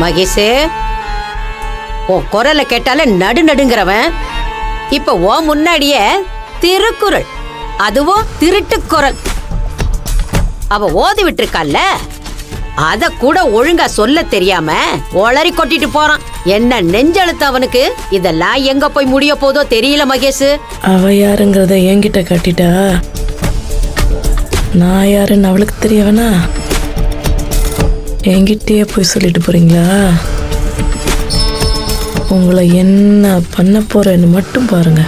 மகேஷே, உன் குரலை கேட்டாலே நடுங்கிறவன் இப்ப ஓ முன்னாடியே திருக்குறள், அதுவும் திருட்டுக்குறள் அவ ஓதி விட்டுருக்கால, அத கூட ஒழுங்கா சொல்ல தெரியாம ஒளறி கொட்டிட்டு போறான். என்ன நெஞ்செழுத்து அவனுக்கு. இதெல்லாம் எங்க போய் முடிய போதோ தெரியல மகேஷ். அவ யாருங்கிறத என்கிட்ட காட்டிட்டா நான் யாருன்னு அவளுக்கு தெரியவனா? என்கிட்டயே போய் சொல்லிட்டு போறீங்களா? உங்களை என்ன பண்ண போறேன்னு மட்டும் பாருங்க.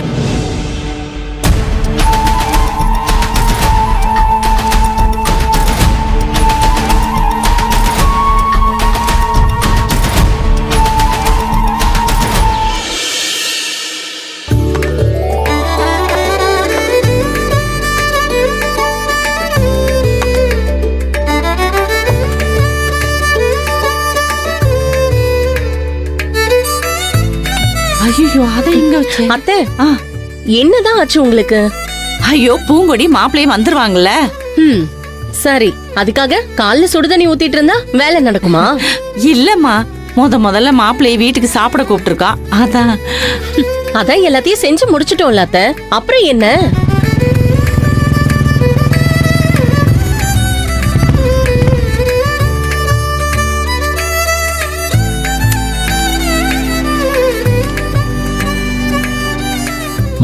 ஐயோ, அதை எங்க வச்சு? அத்தை, என்னதான் ஆச்சு உங்களுக்கு? ஐயோ, பூங்கொடி மாப்பிள்ளையும் வந்துருவாங்கல்ல. சரி, அதுக்காக கால்ல சுடுதண்ணி ஊத்திட்டு இருந்தா வேலை நடக்குமா? இல்லம்மா, முதல்ல மாப்பிள்ளைய வீட்டுக்கு சாப்பிட கூப்பிட்டுருக்கா. அதான் எல்லாத்தையும் செஞ்சு முடிச்சிட்டோம்ல அத்தை, அப்புறம் என்ன?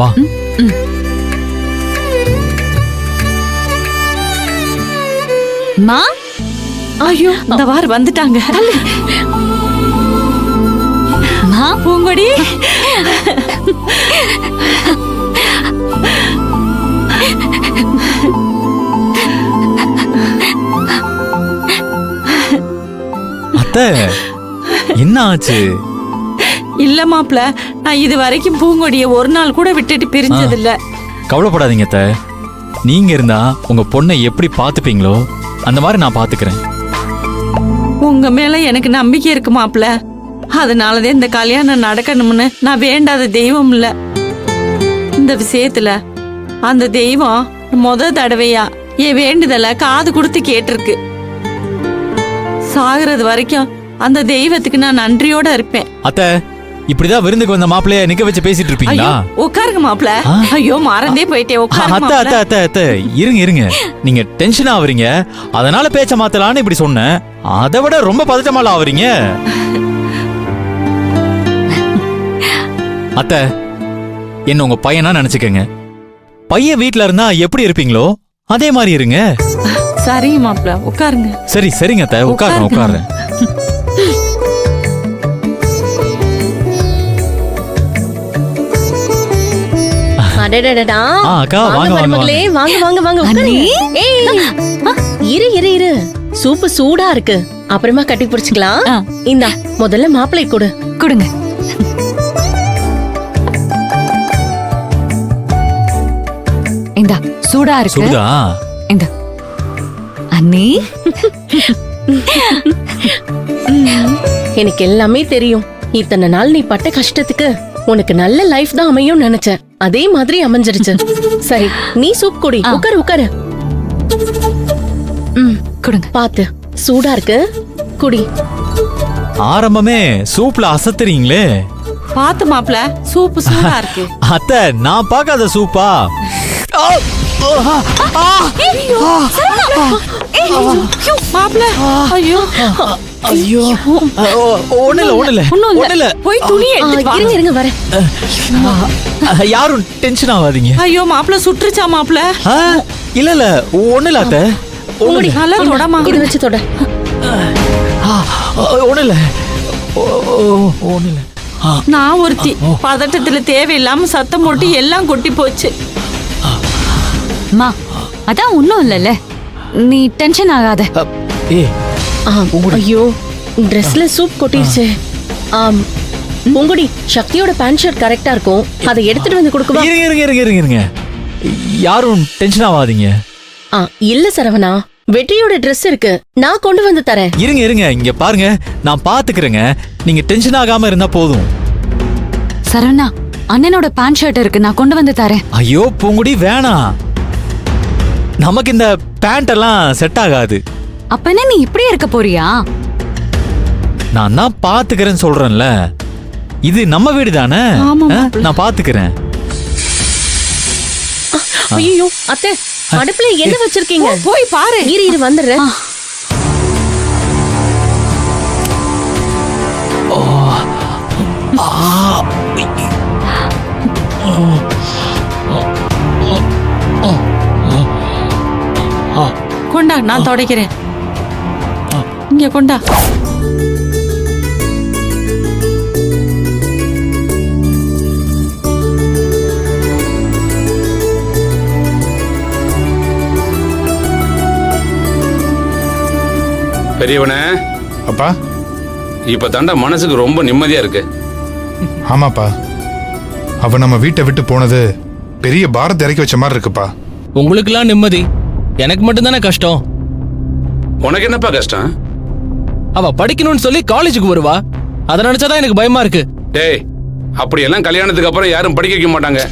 வா. மா, ஐயோ, இந்த வாரம் வந்துட்டாங்க. மா, பூங்கொடி. அத்தை, என்ன ஆச்சு? இல்ல மாப்ள, நான் இது வரைக்கும் பூங்கொடிய ஒரு நாள் கூட விட்டுட்டு பிரிஞ்சதில்ல. கவலைப்படாதீங்க அத்தை. நீங்க இருந்தா உங்க பொண்ணை எப்படி பாத்துப்பீங்களோ அந்த மாதிரி நான் பாத்துக்கிறேன். உங்க மேல எனக்கு நம்பிக்கை இருக்கு மாப்ள. அதனாலதான் இந்த கல்யாணம் நடக்கணும்னு நான் வேண்டாத தெய்வம் இல்ல. இந்த விஷயத்துல அந்த தெய்வம் தடவையா என் வேண்டுதல காது கொடுத்து கேட்டிருக்கு. சாகுறது வரைக்கும் அந்த தெய்வத்துக்கு நான் நன்றியோட இருப்பேன். அத்தை, இப்படிதான் விருந்துக்கு வந்த மாப்பிளைய நிக்க வச்சு பேசிட்டு இருப்பீங்களா? உட்காருங்க மாப்ள. ஐயோ, மறந்தே போயிட்டே. அத்தை, இருங்க. நீங்க டென்ஷன் ஆவறீங்க, அதனால பேச்ச மாத்தலான்னு இப்படி சொன்னேன். அதை விட ரொம்ப பதட்டமால ஆவறீங்க. அத்தை, என்ன உங்க பையனா நினைச்சுக்கங்க. பையன் வீட்டுல இருந்தா எப்படி இருப்பீங்களோ அதே மாதிரி இருங்க. சரிங்க மாப்ள, உட்காருங்க. சரிங்க அத்தை, உட்காருங்க. இரு, சூப்பு சூடா இருக்கு, அப்புறமா கட்டி பிடிச்சுக்கலாம். இந்தா, முதல்ல மாப்பிளை கொடுங்க. இந்தா, சூடா இருக்கு. இந்தா அண்ணி. எனக்கு எல்லாமே தெரியும். இத்தனை நாள் நீ பட்ட கஷ்டத்துக்கு உனக்கு நல்ல லைஃப் தான் அமையும் நினைச்சேன். அதே மாதிரி அமைஞ்சிருச்சு. சரி, நீ சூப் குடி. உட்காரு. கொடுங்க. பாத்து, சூடா இருக்கு, குடி. ஆரம்பமே சூப்ல அசத்துறீங்களே. பாத்து மாப்ள, சூப்பு சூடா இருக்கு. அத்தை, நான் பார்க்காத சூப்பா? மாப்ள, ஐயோ ஒண்ணுல போய் துணி எடுத்து இருங்க வரேன். யாரும் டென்ஷன் ஆகாதீங்க. ஐயோ, மாப்ள சுற்றுச்சா மாப்ள? இல்ல ஒண்ணுல அத்தை. நல்லா தொடமா, இது வச்சு தொட. ஒண்ணுல. நான் ஒருத்தி பதட்டத்துல தேவையில்லாம சத்தம் போட்டு எல்லாம் கொட்டி போச்சு. மா, அதான் ஒண்ணும் இல்லல்ல, நீ டென்ஷன் ஆகாத. ஐயோ, ட்ரெஸ்ல சூப் கொட்டிருச்சு. பூங்குடி, சக்தியோட பேண்ட் ஷர்ட் கரெக்டா இருக்கும், அதை எடுத்துட்டு வந்து கொடுக்கவா? இருங்க. யாரும் டென்ஷன் ஆகாதீங்க. இல்ல சரவணா, வெற்றியோட ட்ரெஸ் இருக்கு, நான் கொண்டு வந்து தரேன். இருங்க, இங்க பாருங்க, நான் பாத்துக்கிறேங்க. நீங்க டென்ஷன் ஆகாம இருந்தா போதும். சரவணா, அண்ணனோட பேண்ட் ஷர்ட் இருக்கு, நான் கொண்டு வந்து தரேன். ஐயோ பூங்குடி, வேணாம். நமக்கு இந்த பேண்ட் எல்லாம் செட் ஆகாது. அப்ப என்ன, நீ இப்படியே இருக்க போறியா? நான் தான் பாத்துக்கிறேன்னு சொல்றேன்ல. இது நம்ம வீடு தானே, ஆமா, மாப்பிள்ளை. நான் பாத்துக்கிறேன். ஐயோ அத்தை, அடுப்புல என்ன வச்சிருக்கீங்க? போய் பாரு. இரு வந்துடுறேன். கொண்டா, நான் துடைக்கிறேன். இங்க கொண்டா. பெரியவனே, அப்பா. இப்ப தாண்டா மனசுக்கு ரொம்ப நிம்மதியா இருக்கு. ஆமாப்பா, அவ நம்ம வீட்டை விட்டு போனது பெரிய பாரத் இறக்கி வச்ச மாதிரி இருக்குப்பா. உங்களுக்கெல்லாம் நிம்மதி, எனக்கு மட்டும்தானே கஷ்டம். உனக்கு என்னப்பா கஷ்டம்? அவ படிக்கணும்னு சொல்லி காலேஜுக்கு வருவா, அதை நினைச்சாதான் எனக்கு பயமா இருக்கு. டேய், அப்படியெல்லாம் கல்யாணத்துக்கு அப்புறம் யாரும் படிக்க வைக்க மாட்டாங்க.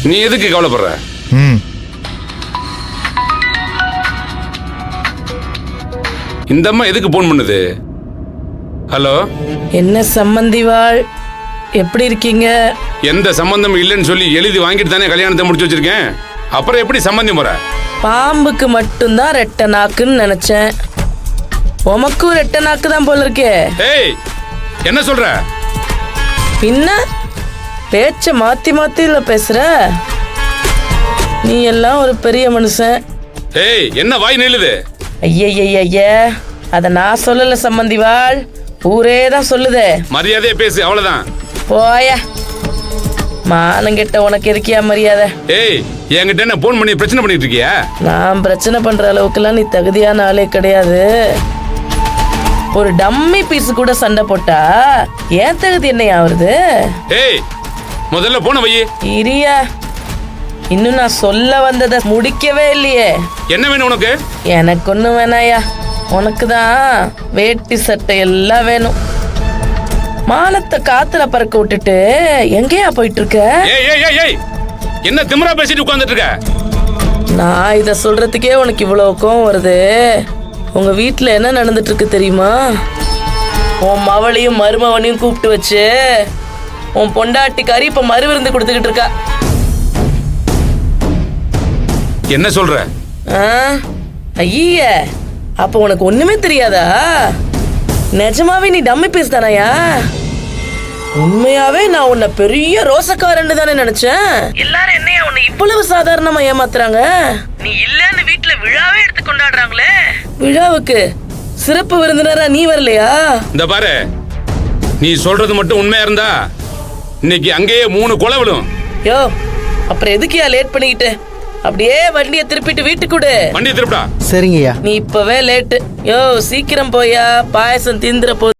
நீ எதுக்கு கவலைப்படுற? ம். இந்த அம்மா எதுக்கு போன் பண்ணுது? ஹலோ, என்ன சம்பந்திவாள், எப்படி இருக்கீங்க? எந்த சம்பந்தமும் இல்லைன்னு சொல்லி எழுதி வாங்கிட்டு தானே கல்யாணத்தை முடிச்சு வச்சிருக்கேன். அப்புறம் எப்படி சம்பந்தம் போற? பாம்புக்கு மட்டும்தான் ரெட்டை நாக்குன்னு நினைச்சேன். உமக்கும் ரெட்டை நாக்கு தான் போல இருக்கே. ஏய், என்ன சொல்ற? பின்ன பேச்ச மாத்தி மாத்தி இல்ல பேசுற. நீ எல்லாம் ஒரு பெரிய மனுஷன். ஏய், என்ன வாய் நில்லுது? ஐய அத நான் சொல்லல சம்பந்திவாள், ஊரே தான் சொல்லுதே. மரியாதையா பேசு, அவ்வளவுதான். போய மானங்கிட்ட உனக்கு இருக்கியா மரியாதை? ஏய், என்கிட்ட என்ன போன் பண்ணி பிரச்சனை பண்ணிட்டு இருக்கியா? நான் பிரச்சனை பண்ற அளவுக்குலாம் நீ தகுதியான ஆளே கிடையாது. ஒரு டம்மி பீஸ் கூட சண்டை போட்டா ஏன் தகுதி என்ன ஆகுறது? ஏய், முதல்ல போன வை. இரியா, இன்னும் நான் சொல்ல வந்ததை முடிக்கவே இல்லையே. என்ன வேணும் உனக்கு? எனக்கு ஒண்ணும் வேணாயா, உனக்கு தான் வேட்டி சட்டை எல்லாம் வேணும். மானத்தை காத்துல பறக்க விட்டுட்டு எங்கேயா போயிட்டு இருக்க? ஏய் ஏய் ஏய் ஏய், என்ன திமிரா பேசிட்டு உட்கார்ந்துட்டு இருக்க? நான் இத சொல்றதுக்கே உனக்கு இவ்வளவு கோவம் வருது. உங்க வீட்டுல என்ன நடந்துட்டு இருக்கு தெரியுமா? உன் மவளையும் மருமவனையும் கூப்பிட்டு வச்சு உன் பொண்டாட்டிக்காரி இப்ப மறு விருந்து கொடுத்துக்கிட்டு இருக்கா. என்ன சொல்ற? ஐய, அப்ப உனக்கு ஒண்ணுமே தெரியாதா? நிஜமாவே நீ டம்மி பீஸ் தானயா? உண்மையாவே நான் உன்னை பெரிய ரோசக்காரன்னு தானே நினைச்சேன். எல்லாரும் என்னையா உன்னை இவ்வளவு சாதாரணமா ஏமாத்துறாங்க? நீ இல்லன்னு வீட்டுல விழாவே எடுத்து கொண்டாடுறாங்களே. விழாவுக்கு சிறப்பு விருந்தினரா நீ வரலையா? இந்த பாரு, நீ சொல்றது மட்டும் உண்மையா இருந்தா இன்னைக்கு அங்கேயே 3 கொலை விழும். யோ, அப்புறம் எதுக்கியா லேட் பண்ணிக்கிட்டு? அப்படியே வண்டியை திருப்பிட்டு வீட்டுக்கு விடு. வண்டியை திருப்பிடா. சரிங்கய்யா. நீ இப்பவே லேட்டு. யோ, சீக்கிரம் போயா, பாயசம் தீந்துற போது.